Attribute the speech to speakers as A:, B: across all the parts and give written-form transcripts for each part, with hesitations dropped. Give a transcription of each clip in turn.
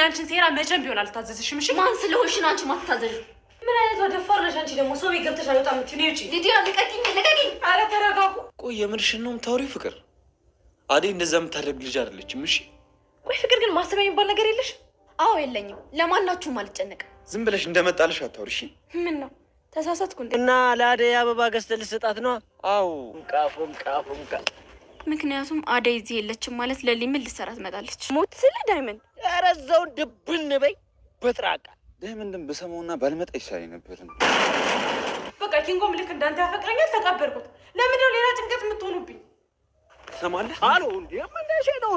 A: ያንቺን ሴራ መቼም ቢሆን አልታዘዝሽም። እሺ
B: ማን ስለሆንሽ ነው አንቺ ማትታዘዥ?
A: ምን አይነት ወደፋር ነሽ አንቺ? ደግሞ ሰው ቤት ገብተሽ አልወጣም የምትይው እጪ።
B: ሊዲያ ልቀቂኝ፣ ልቀቂኝ።
A: ኧረ ተረጋጉ።
C: ቆይ የምርሽን ነው የምታወሪው? ፍቅር አደይ እንደዛ የምታደርግ ልጅ አይደለችም። እሺ
A: ቆይ ፍቅር ግን ማሰብ የሚባል ነገር የለሽ?
B: አዎ የለኝም። ለማናችሁም አልጨነቅም።
C: ዝም ብለሽ እንደመጣልሽ አታውሪ። እሺ
A: ምን ነው ተሳሳትኩ እንዴ?
D: እና ለአደይ አበባ ገዝተህ ልትሰጣት ነው?
C: አዎ
D: ቃፉም
B: ምክንያቱም አደይ እዚህ የለችም ማለት ለሊ ምን ልትሰራ ትመጣለች?
A: ሞት ስለ ዳይመንድ
D: ኧረ እዛው ድብን በይ በጥራቃ።
C: ዳይመንድን በሰማውና ባልመጣ ይሻለኝ ነበር።
A: በቃ ኪንጎም ልክ እንዳንተ ያፈቅረኛል፣ ተቀበልኩት። ለምንድን ነው ሌላ ጭንቀት የምትሆኑብኝ?
C: ትሰማለህ?
D: አሎ እንዴ ምንሽ ነው?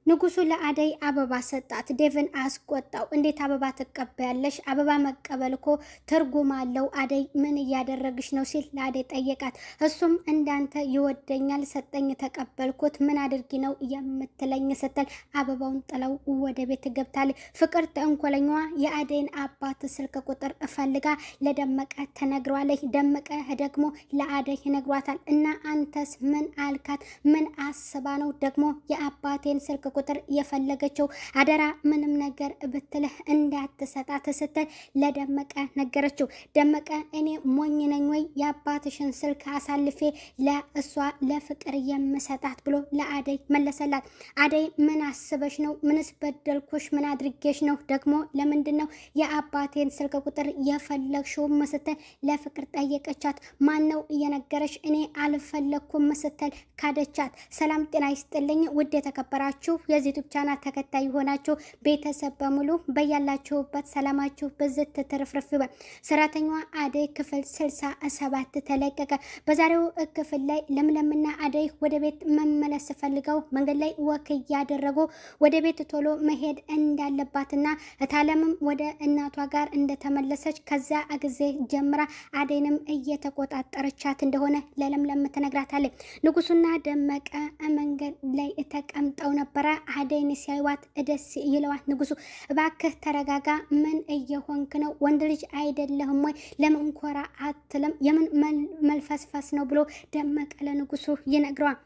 E: ንጉሱ ለአደይ አበባ ሰጣት። ዴቭን አስቆጣው። እንዴት አበባ ትቀበያለሽ? አበባ መቀበል እኮ ትርጉም አለው። አደይ ምን እያደረግሽ ነው ሲል ለአደይ ጠየቃት። እሱም እንዳንተ ይወደኛል፣ ሰጠኝ፣ ተቀበልኩት፣ ምን አድርጊ ነው የምትለኝ ስትል አበባውን ጥለው ወደ ቤት ገብታለች። ፍቅር ተንኮለኛዋ የአደይን አባት ስልክ ቁጥር ፈልጋ ለደመቀ ተነግሯለች። ደመቀ ደግሞ ለአደይ ይነግሯታል። እና አንተስ ምን አልካት? ምን አስባ ነው ደግሞ የአባቴን ስልክ ቁጥር የፈለገችው? አደራ ምንም ነገር ብትልህ እንዳትሰጣት ስትል ለደመቀ ነገረችው። ደመቀ እኔ ሞኝ ነኝ ወይ የአባትሽን ስልክ አሳልፌ ለእሷ ለፍቅር የምሰጣት ብሎ ለአደይ መለሰላት። አደይ ምን አስበሽ ነው? ምንስ በደልኩሽ? ምን አድርጌሽ ነው ደግሞ? ለምንድን ነው የአባቴን ስልክ ቁጥር የፈለግሽው ስትል ለፍቅር ጠየቀቻት። ማን ነው እየነገረሽ? እኔ አልፈለግኩም ስትል ካደቻት። ሰላም ጤና ይስጥልኝ ውድ የተከበራችሁ የዚህ ዩቲዩብ ቻናል ተከታይ ሆናችሁ ቤተሰብ በሙሉ በያላችሁበት ሰላማችሁ በዝት ትርፍርፍ ይበል። ሰራተኛዋ አደይ ክፍል 67 ተለቀቀ። በዛሬው ክፍል ላይ ለምለምና አደይ ወደ ቤት መመለስ ፈልገው መንገድ ላይ ወክ እያደረጉ ወደ ቤት ቶሎ መሄድ እንዳለባትና እታለምም ወደ እናቷ ጋር እንደተመለሰች ከዛ ጊዜ ጀምራ አደይንም እየተቆጣጠረቻት እንደሆነ ለለምለም ትነግራታለች። ንጉሱና ደመቀ መንገድ ላይ ተቀምጠው ነበረ። አደይን ሲያዩዋት ደስ ይለዋት። ንጉሱ እባክህ ተረጋጋ፣ ምን እየሆንክ ነው? ወንድ ልጅ አይደለህም ወይ? ለምን ኮራ አትልም? የምን መልፈስፈስ ነው ብሎ ደመቀ ለንጉሱ ይነግረዋል።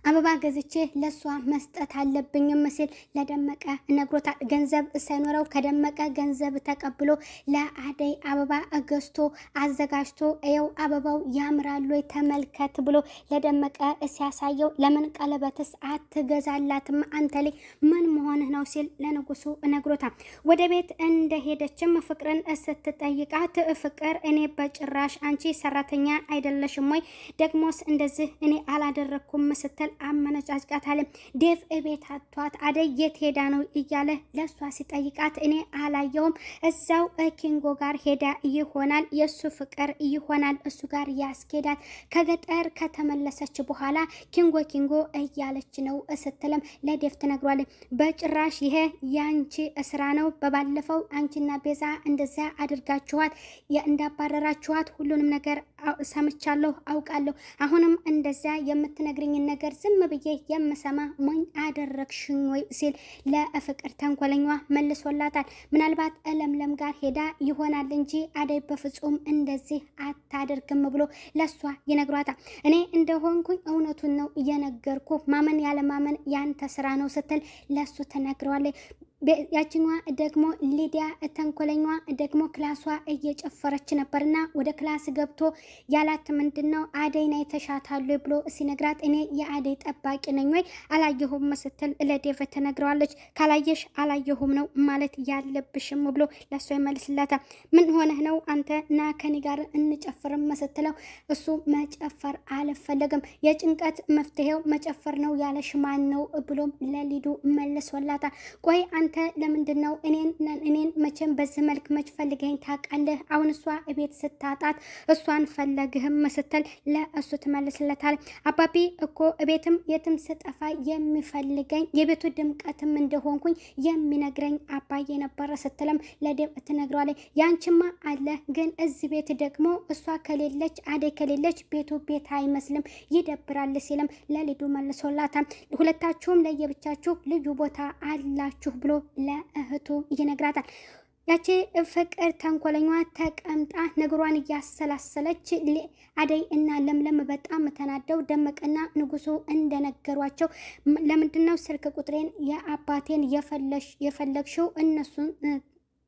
E: አበባ ገዝቼ ለሷ መስጠት አለብኝም ሲል ለደመቀ ነግሮታል። ገንዘብ ሳይኖረው ከደመቀ ገንዘብ ተቀብሎ ለአደይ አበባ ገዝቶ አዘጋጅቶ ይኸው አበባው ያምራሉ ተመልከት ብሎ ለደመቀ ሲያሳየው ለምን ቀለበትስ አትገዛላትም አንተ ላይ ምን መሆንህ ነው ሲል ለንጉሱ ነግሮታል። ወደ ቤት እንደሄደችም ፍቅርን ስትጠይቃት ፍቅር እኔ በጭራሽ አንቺ ሰራተኛ አይደለሽም ወይ? ደግሞስ እንደዚህ እኔ አላደረኩም ስትል አመነጫጭቃታለ። ዴቭ እቤት አቷት አደይ የት ሄዳ ነው እያለ ለሷ ሲጠይቃት እኔ አላየውም፣ እዛው ኪንጎ ጋር ሄዳ ይሆናል፣ የሱ ፍቅር ይሆናል እሱ ጋር ያስኬዳል። ከገጠር ከተመለሰች በኋላ ኪንጎ እያለች ነው ስትልም ለዴቭ ትነግሯለች። በጭራሽ ይሄ ያንቺ ስራ ነው፣ በባለፈው አንቺና ቤዛ እንደዛ አድርጋችኋት እንዳባረራችኋት ሁሉንም ነገር ሰምቻለሁ፣ አውቃለሁ። አሁንም እንደዛ የምትነግርኝን ነገር ዝም ብዬ የምሰማ ሞኝ አደረግሽኝ ወይ ሲል ለፍቅር ተንኮለኛዋ መልሶላታል። ምናልባት ለምለም ጋር ሄዳ ይሆናል እንጂ አደይ በፍጹም እንደዚህ አታደርግም ብሎ ለሷ ይነግሯታል። እኔ እንደሆንኩኝ እውነቱን ነው እየነገርኩ፣ ማመን ያለ ማመን ያንተ ስራ ነው ስትል ለሱ ተነግረዋለች። ያችኛዋ ደግሞ ሊዲያ ተንኮለኛዋ ደግሞ ክላሷ እየጨፈረች ነበርና ወደ ክላስ ገብቶ ያላት ምንድነው አደይና የተሻታሉ ብሎ ሲነግራት እኔ የአደይ ጠባቂ ነኝ ወይ አላየሁም ስትል ለዴቭ ተነግረዋለች። ካላየሽ አላየሁም ነው ማለት ያለብሽም ብሎ ለሷ ይመልስላታል። ምን ሆነህ ነው አንተ ና ከኔ ጋር እንጨፍርም ስትለው እሱ መጨፈር አልፈለግም፣ የጭንቀት መፍትሄው መጨፈር ነው ያለሽ ማን ነው ብሎም ለሊዱ መልሶላታል። ቆይ አንተ ለምንድን ነው እኔን መቼም በዚህ መልክ መች ፈልገኝ ታውቃለህ? አሁን እሷ እቤት ስታጣት እሷን ፈለግህም ስትል ለእሱ ትመልስለታል። አባቢ እኮ እቤትም የትም ስጠፋ የሚፈልገኝ የቤቱ ድምቀትም እንደሆንኩኝ የሚነግረኝ አባዬ ነበረ ስትልም ለዴቭ ትነግረዋለች። ያንቺማ አለ ግን እዚህ ቤት ደግሞ እሷ ከሌለች አደይ ከሌለች ቤቱ ቤት አይመስልም ይደብራል ሲልም ለሊዱ መልሶላታል። ሁለታችሁም ለየብቻችሁ ልዩ ቦታ አላችሁ ብሎ ለእህቱ ይነግራታል። ያቺ ፍቅር ተንኮለኛዋ ተቀምጣ ነገሯን እያሰላሰለች አደይ እና ለምለም በጣም ተናደው ደመቀና ንጉሱ እንደነገሯቸው ለምንድነው ስልክ ቁጥሬን የአባቴን የፈለግሽው እነሱን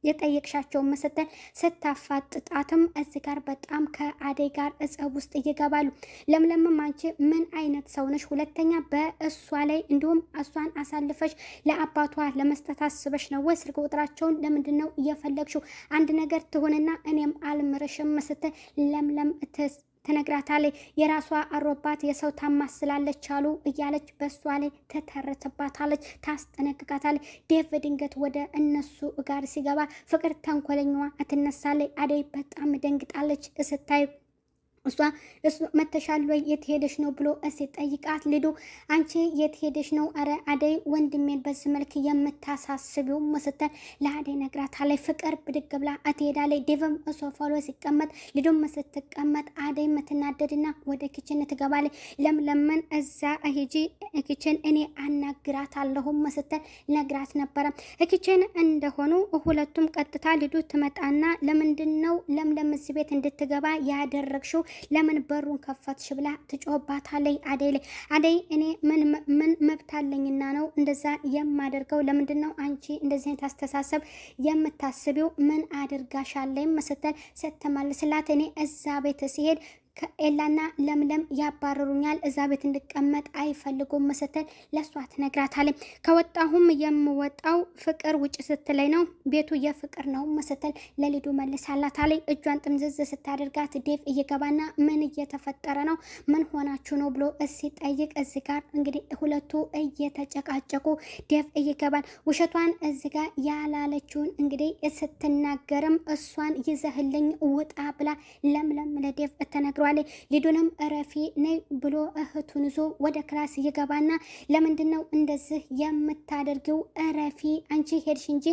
E: የጠየቅሻቸው መሰተን ስታፋጥጣትም እዚህ ጋር በጣም ከአደይ ጋር እጸብ ውስጥ እየገባሉ። ለምለምም አንቺ ምን አይነት ሰው ነሽ? ሁለተኛ በእሷ ላይ እንዲሁም እሷን አሳልፈሽ ለአባቷ ለመስጠት አስበሽ ነው ወይ? ስልክ ቁጥራቸውን ለምንድን ነው እየፈለግሽው? አንድ ነገር ትሆንና እኔም አልምርሽም ስትል ለምለም ትነግራታለች። የራሷ አሮባት የሰው ታማስላለች አሉ እያለች በእሷ ላይ ተተረትባታለች፣ ታስጠነቅቃታለች። ዴቭ ድንገት ወደ እነሱ ጋር ሲገባ ፍቅር ተንኮለኛዋ ትነሳለች። አደይ በጣም ደንግጣለች ስታይ እሷ መተሻል ወይ የት ሄደሽ ነው ብሎ ሲጠይቃት ሊዱ አንቺ የት ሄደሽ ነው? አረ አደይ ወንድሜን በዚህ መልክ የምታሳስቢው ስትል ለአደይ ነግራታለች። ፍቅር ብድግ ብላ ትሄዳለች። ዴቭም ሶፋ ላይ ሲቀመጥ ሊዱም ስትቀመጥ አደይ ምትናደድና ወደ ኪችን ትገባለች። ለምለምን እዛ ሂጂ ኪችን እኔ አናግራታለሁ ስትል ነግራት ነበረ። ኪችን እንደሆኑ ሁለቱም ቀጥታ ሊዱ ትመጣና ለምንድን ነው ለምለም እዚህ ቤት እንድትገባ ያደረግሽው? ለምን በሩን ከፈትሽ ብላ ትጮህባታለች አደይ ላይ። አደይ እኔ ምን መብት አለኝና ነው እንደዛ የማደርገው? ለምንድን ነው አንቺ እንደዚህ አይነት አስተሳሰብ የምታስቢው? ምን አድርጋሻለኝ? ስትል ስትመልስላት እኔ እዛ ቤት ሲሄድ ከኤላና ለምለም ያባረሩኛል፣ እዛ ቤት እንድቀመጥ አይፈልጉም ስትል ለሷ ትነግራታለች። ከወጣሁም የምወጣው ፍቅር ውጭ ስትለኝ ነው፣ ቤቱ የፍቅር ነው ስትል ለሊዱ መልሳላታለች። እጇን ጥምዝዝ ስታደርጋት ዴቭ እየገባና ምን እየተፈጠረ ነው? ምን ሆናችሁ ነው ብሎ ሲጠይቅ እዚህ ጋር እንግዲህ ሁለቱ እየተጨቃጨቁ ዴቭ እየገባል። ውሸቷን እዚህ ጋር ያላለችውን እንግዲህ ስትናገርም እሷን ይዘህልኝ ውጣ ብላ ለምለም ለዴቭ ተነግሯል። ሊዱንም እረፊ ነይ ብሎ እህቱን ይዞ ወደ ክላስ ይገባና ለምንድን ነው እንደዚህ የምታደርጊው? እረፊ አንቺ ሄድሽ እንጂ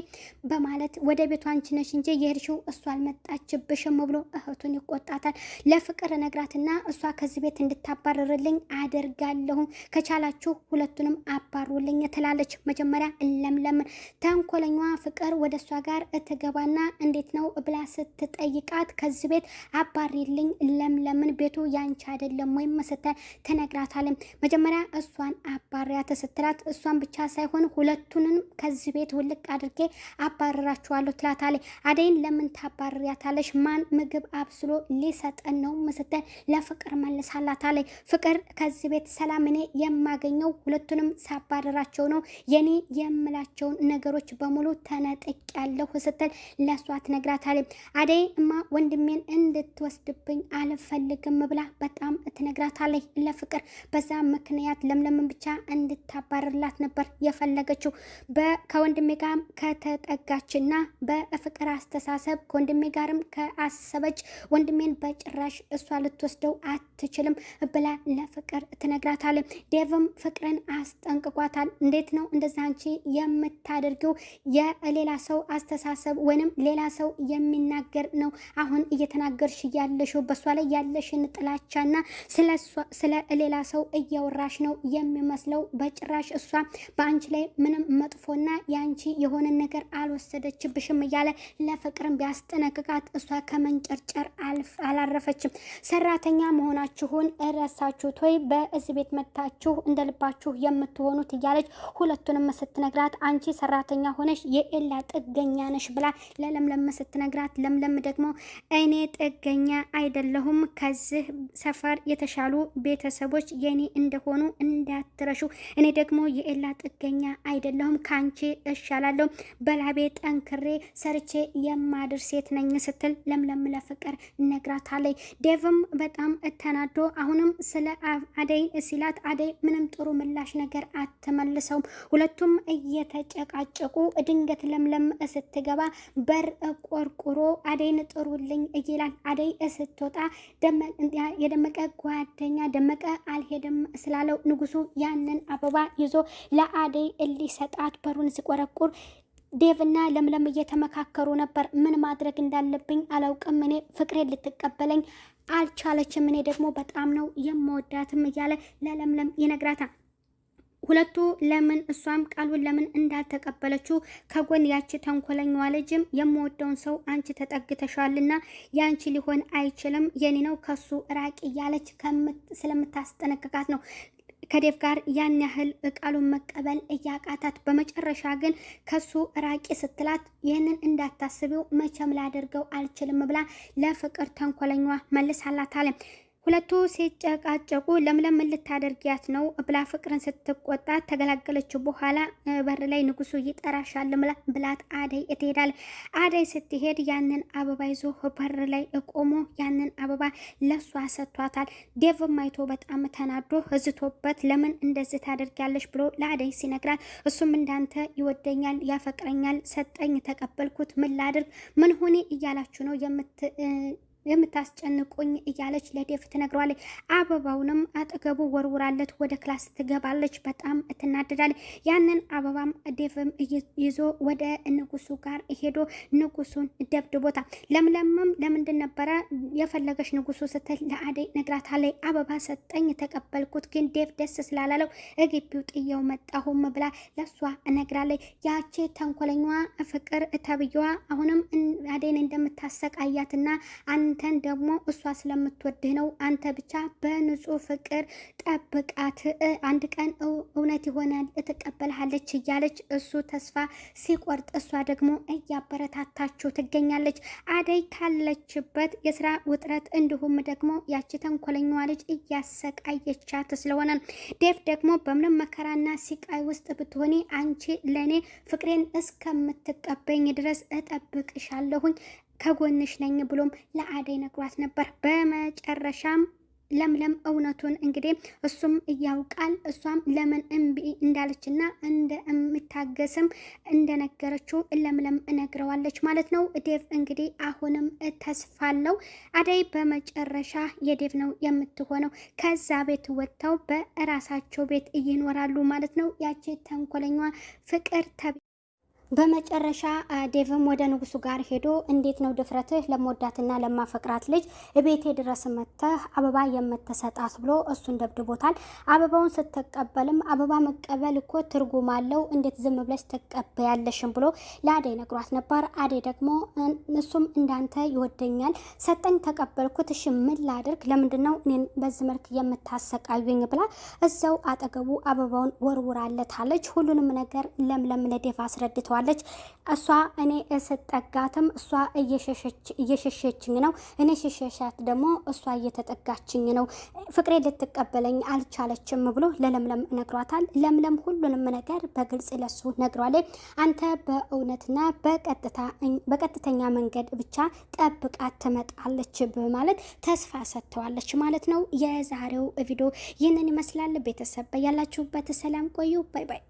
E: በማለት ወደ ቤቷ አንቺ ነሽ እንጂ የሄድሽው እሷ አልመጣችብሽም ብሎ እህቱን ይቆጣታል። ለፍቅር ነግራትና እሷ ከዚህ ቤት እንድታባረርልኝ አደርጋለሁ፣ ከቻላችሁ ሁለቱንም አባሩልኝ ትላለች። መጀመሪያ ለምለም ተንኮለኛዋ ፍቅር ወደ እሷ ጋር ትገባና እንዴት ነው ብላ ስትጠይቃት ከዚህ ቤት አባሪልኝ ለምለም ምን ቤቱ ያንቺ አይደለም ወይም ስትል ተነግራታለች። መጀመሪያ እሷን አባሪያት ስትላት እሷን ብቻ ሳይሆን ሁለቱንም ከዚህ ቤት ውልቅ አድርጌ አባረራችኋለሁ ትላታለች። አደይን ለምን ታባርሪያታለሽ? ማን ምግብ አብስሎ ሊሰጠን ነው ስትል ለፍቅር መልሳላታለች። ፍቅር ከዚህ ቤት ሰላም እኔ የማገኘው ሁለቱንም ሳባረራቸው ነው፣ የኔ የምላቸውን ነገሮች በሙሉ ተነጥቄያለሁ ስትል ለሷ ትነግራታለች። አደይ እማ ወንድሜን እንድትወስድብኝ አልፈልግም ብላ በጣም ትነግራታለች ለፍቅር። በዛ ምክንያት ለምለምን ብቻ እንድታባርላት ነበር የፈለገችው። ከወንድሜ ጋር ከተጠጋችና በፍቅር አስተሳሰብ ከወንድሜ ጋርም ከአሰበች ወንድሜን በጭራሽ እሷ ልትወስደው አትችልም ብላ ለፍቅር ትነግራታለች። ዴቭም ፍቅርን አስጠንቅቋታል። እንዴት ነው እንደዛ አንቺ የምታደርጊው? የሌላ ሰው አስተሳሰብ ወይንም ሌላ ሰው የሚናገር ነው አሁን እየተናገርሽ ያለሽው። በሷ ላይ ያለሽን ጥላቻና ስለ ሌላ ሰው እያወራሽ ነው የሚመስለው። በጭራሽ እሷ በአንቺ ላይ ምንም መጥፎና የአንቺ የሆነ ነገር አልወሰደችብሽም እያለ ለፍቅርም ቢያስጠነቅቃት እሷ ከመንጨርጨር አላረፈችም። ሰራተኛ መሆናችሁን ረሳችሁት ወይ? በዚህ ቤት መታችሁ እንደልባችሁ የምትሆኑት እያለች ሁለቱንም ስትነግራት አንቺ ሰራተኛ ሆነሽ የኤላ ጥገኛ ነሽ ብላ ለለምለም ስትነግራት ለምለም ደግሞ እኔ ጥገኛ አይደለሁም፣ ከዚህ ሰፈር የተሻሉ ቤተሰቦች የኔ እንደሆኑ እንዳትረሹ፣ እኔ ደግሞ የኤላ ጥገኛ አይደለሁም፣ ካንቺ እሻላለሁ፣ በላቤ ጠንክሬ ሰርቼ የማድር ሴት ነኝ ስትል ለምለም ለፍቅር ነግራታለች። ዴቭም በጣም ተናዶ አሁንም ስለ አደይ ሲላት አደይ ምንም ጥሩ ምላሽ ነገር አትመልሰውም። ሁለቱም እየተጨቃጨቁ ድንገት ለምለም ስትገባ በር ቆርቁሮ አደይን ጥሩልኝ ይላል። አደይ ስትወጣ የደመቀ ጓደኛ ደመቀ አልሄድም ስላለው ንጉሱ ያንን አበባ ይዞ ለአደይ ሊሰጣት በሩን ሲቆረቁር ዴቭና ለምለም እየተመካከሩ ነበር። ምን ማድረግ እንዳለብኝ አላውቅም፣ እኔ ፍቅሬን ልትቀበለኝ አልቻለችም፣ እኔ ደግሞ በጣም ነው የምወዳትም እያለ ለለምለም ይነግራታል። ሁለቱ ለምን እሷም ቃሉን ለምን እንዳልተቀበለችው ከጎን ያቺ ተንኮለኛዋ ልጅም የምወደውን ሰው አንቺ ተጠግተሻልና ያንቺ ሊሆን አይችልም የኔ ነው ከሱ ራቂ እያለች ስለምታስጠነቅቃት ነው ከዴቭ ጋር ያን ያህል ቃሉን መቀበል እያቃታት በመጨረሻ ግን ከሱ ራቂ ስትላት ይህንን እንዳታስቢው መቼም ላደርገው አልችልም ብላ ለፍቅር ተንኮለኛዋ መልሳላት አለ። ሁለቱ ሲጨቃጨቁ ለምለም ልታደርጊያት ነው ብላ ፍቅርን ስትቆጣ ተገላገለችው። በኋላ በር ላይ ንጉሱ ይጠራሻል ብላት አደይ ትሄዳለች። አደይ ስትሄድ ያንን አበባ ይዞ በር ላይ ቆሞ ያንን አበባ ለሷ ሰጥቷታል። ዴቭም አይቶ በጣም ተናዶ ህዝቶበት ለምን እንደዚህ ታደርጊያለሽ ብሎ ለአደይ ሲነግራት እሱም እንዳንተ ይወደኛል ያፈቅረኛል ሰጠኝ ተቀበልኩት ምን ላድርግ ምን ሆኔ እያላችሁ ነው የምታስጨንቁኝ እያለች ለዴቭ ትነግረዋለች። አበባውንም አጠገቡ ወርውራለት ወደ ክላስ ትገባለች። በጣም ትናደዳለች። ያንን አበባም ዴቭም ይዞ ወደ ንጉሱ ጋር ሄዶ ንጉሱን ደብድቦታል። ለምለምም ለምንድን ነበረ የፈለገች ንጉሱ ስትል ለአደይ ነግራታለች። አበባ ሰጠኝ ተቀበልኩት፣ ግን ዴቭ ደስ ስላላለው እግቢው ጥየው መጣሁም ብላ ለሷ ነግራለች። ያቺ ተንኮለኛዋ ፍቅር ተብዬዋ አሁንም አደይን እንደምታሰቃያትና አንተን ደግሞ እሷ ስለምትወድህ ነው አንተ ብቻ በንጹህ ፍቅር ጠብቃት አንድ ቀን እውነት ይሆናል ትቀበልሃለች እያለች እሱ ተስፋ ሲቆርጥ እሷ ደግሞ እያበረታታችው ትገኛለች። አደይ ካለችበት የስራ ውጥረት እንዲሁም ደግሞ ያቺ ተንኮለኛዋ ልጅ እያሰቃየቻት ስለሆነ ዴቭ ደግሞ በምንም መከራና ሲቃይ ውስጥ ብትሆኒ አንቺ ለኔ ፍቅሬን እስከምትቀበኝ ድረስ እጠብቅሻለሁኝ ከጎንሽ ነኝ ብሎም ለአደይ ነግሯት ነበር። በመጨረሻም ለምለም እውነቱን እንግዲህ እሱም ያውቃል እሷም ለምን እምቢ እንዳለችና እንደምታገስም እንደነገረችው ለምለም እነግረዋለች ማለት ነው። ዴቭ እንግዲህ አሁንም ተስፋለው አደይ በመጨረሻ የዴቭ ነው የምትሆነው። ከዛ ቤት ወጥተው በራሳቸው ቤት ይኖራሉ ማለት ነው። ያቺ ተንኮለኛዋ ፍቅር በመጨረሻ ዴቭም ወደ ንጉሱ ጋር ሄዶ እንዴት ነው ድፍረትህ ለመወዳትና ለማፈቅራት ልጅ ቤቴ ድረስ መተህ አበባ የምትሰጣት ብሎ እሱን ደብድቦታል። አበባውን ስትቀበልም አበባ መቀበል እኮ ትርጉም አለው እንዴት ዝም ብለሽ ትቀበያለሽም ብሎ ለአደይ ነግሯት ነበር። አደይ ደግሞ እሱም እንዳንተ ይወደኛል ሰጠኝ ተቀበልኩት እሺ ምን ላድርግ ለምንድነው እኔን በዚህ መልክ የምታሰቃዩኝ ብላ እዛው አጠገቡ አበባውን ወርውራለታለች። ሁሉንም ነገር ለምለም ለዴቭ አስረድተዋል። እሷ እኔ ስጠጋትም እሷ እየሸሸችኝ ነው እኔ ሸሸሻት ደግሞ እሷ እየተጠጋችኝ ነው ፍቅሬ ልትቀበለኝ አልቻለችም ብሎ ለለምለም ነግሯታል። ለምለም ሁሉንም ነገር በግልጽ ለሱ ነግሯለች። አንተ በእውነትና በቀጥተኛ መንገድ ብቻ ጠብቃት ትመጣለች በማለት ተስፋ ሰጥተዋለች ማለት ነው። የዛሬው ቪዲዮ ይህንን ይመስላል። ቤተሰብ ያላችሁበት ሰላም ቆዩ። ባይ ባይ።